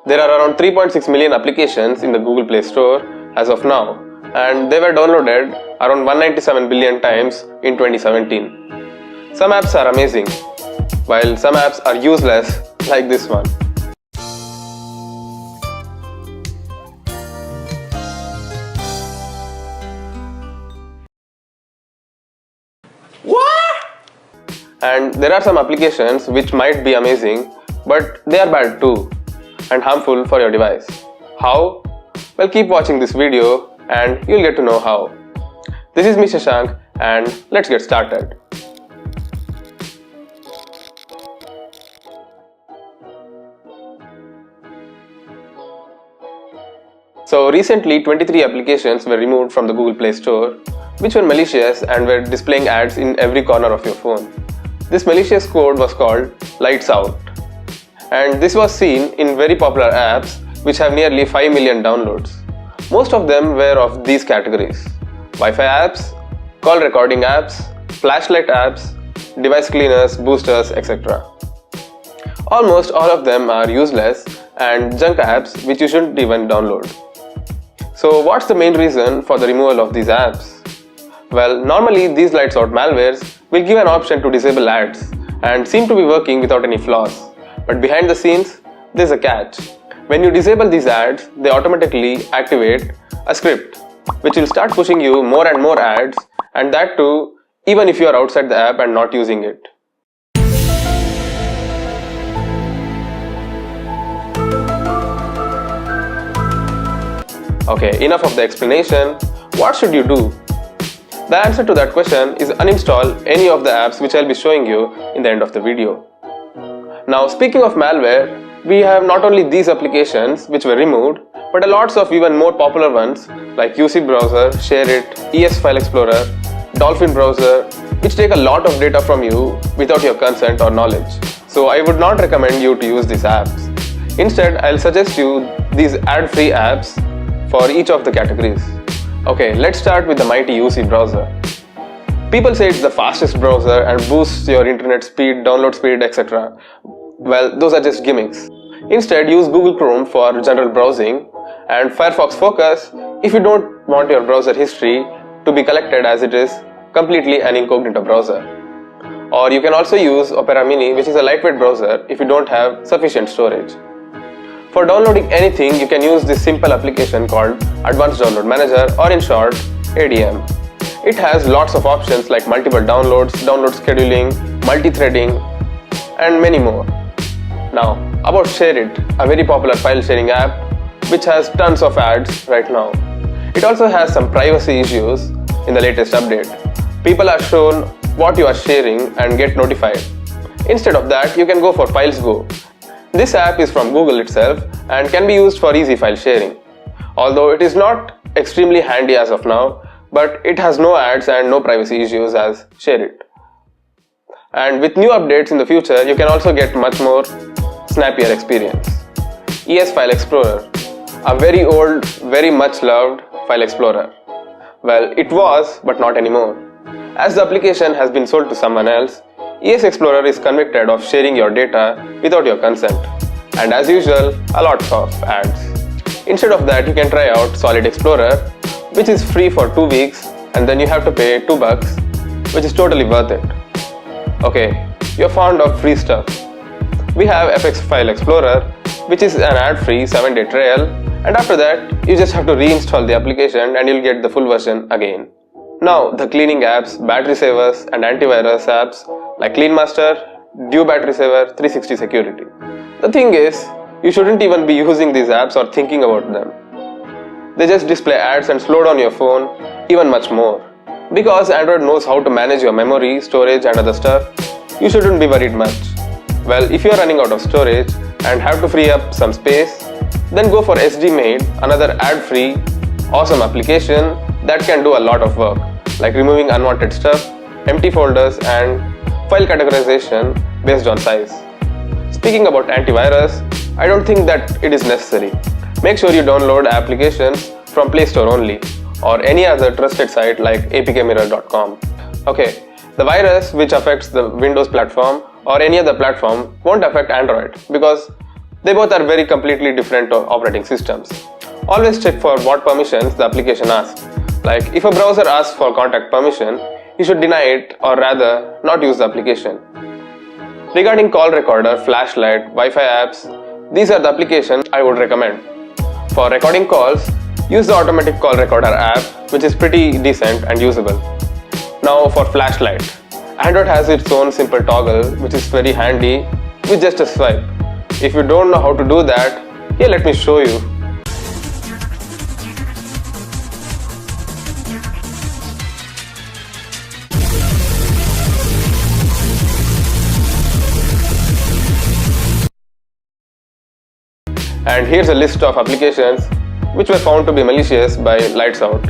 There are around 3.6 million applications in the Google Play Store as of now, and they were downloaded around 197 billion times in 2017. Some apps are amazing, while some apps are useless, like this one. And there are some applications which might be amazing, but they are bad too and harmful for your device. How? Well, keep watching this video and you'll get to know how. This is me Shashank and let's get started. So recently 23 applications were removed from the Google Play Store which were malicious and were displaying ads in every corner of your phone. This malicious code was called Lights Out, and this was seen in very popular apps which have nearly 5 million downloads. Most of them were of these categories: Wi-Fi apps, call recording apps, flashlight apps, device cleaners, boosters, etc. Almost all of them are useless and junk apps which you shouldn't even download. So what's the main reason for the removal of these apps? Well, normally these lights out malwares will give an option to disable ads and seem to be working without any flaws. But behind the scenes, there's a catch. When you disable these ads, they automatically activate a script which will start pushing you more and more ads, and that too even if you are outside the app and not using it. Okay, enough of the explanation. What should you do? The answer to that question is uninstall any of the apps which I'll be showing you in the end of the video. Now, speaking of malware, we have not only these applications which were removed, but a lots of even more popular ones like UC Browser, ShareIt, ES File Explorer, Dolphin Browser, which take a lot of data from you without your consent or knowledge. So I would not recommend you to use these apps. Instead, I'll suggest you these ad-free apps for each of the categories. Okay, let's start with the mighty UC browser. People say it's the fastest browser and boosts your internet speed, download speed, etc. Well, those are just gimmicks. Instead, use Google Chrome for general browsing and Firefox Focus if you don't want your browser history to be collected as it is completely an incognito browser. Or you can also use Opera Mini, which is a lightweight browser if you don't have sufficient storage. For downloading anything, you can use this simple application called Advanced Download Manager, or in short, ADM. It has lots of options like multiple downloads, download scheduling, multi-threading, and many more. Now, about ShareIt, a very popular file sharing app which has tons of ads right now. It also has some privacy issues in the latest update. People are shown what you are sharing and get notified. Instead of that, you can go for Files Go. This app is from Google itself and can be used for easy file sharing. Although it is not extremely handy as of now, but it has no ads and no privacy issues as ShareIt. And with new updates in the future, you can also get much more snappier experience. ES File Explorer, a very old, very much loved file explorer. Well, it was, but not anymore. As the application has been sold to someone else, ES Explorer is convicted of sharing your data without your consent, and as usual, a lot of ads. Instead of that, you can try out Solid Explorer, which is free for 2 weeks, and then you have to pay $2, which is totally worth it. Okay, you're fond of free stuff. We have FX File Explorer, which is an ad-free 7-day trial, and after that, you just have to reinstall the application and you'll get the full version again. Now, the cleaning apps, battery savers, and antivirus apps like Clean Master, Due Battery Saver, 360 Security. The thing is, you shouldn't even be using these apps or thinking about them. They just display ads and slow down your phone even much more. Because Android knows how to manage your memory, storage and other stuff, you shouldn't be worried much. Well, if you are running out of storage and have to free up some space, then go for SDMade, another ad-free, awesome application that can do a lot of work, like removing unwanted stuff, empty folders and file categorization based on size. Speaking about antivirus, I don't think that it is necessary. Make sure you download applications from Play Store only, or any other trusted site like apkmirror.com. Okay, the virus which affects the Windows platform or any other platform won't affect Android because They both are very completely different operating systems. Always check for what permissions the application asks. Like if a browser asks for contact permission, you should deny it or rather not use the application. Regarding call recorder, flashlight, Wi-Fi apps, these are the applications I would recommend. For recording calls, use the automatic call recorder app, which is pretty decent and usable. Now for flashlight, Android has its own simple toggle, which is very handy with just a swipe. If you don't know how to do that, here let me show you. And here's a list of applications which were found to be malicious by Lights Out.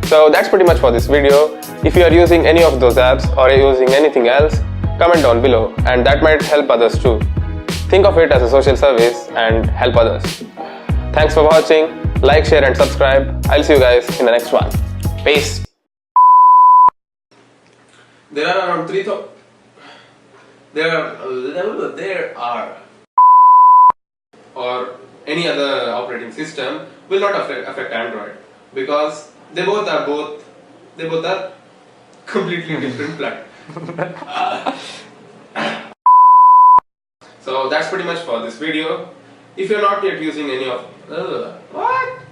So that's pretty much for this video. If you are using any of those apps or are using anything else, comment down below and that might help others too. Think of it as a social service and help others. Thanks for watching. Like, share and subscribe. I'll see you guys in the next one. Peace. There are around 3,000. There are or any other operating system will not affect Android because they both are completely different platforms. So that's pretty much for this video. If you're not yet using any of what?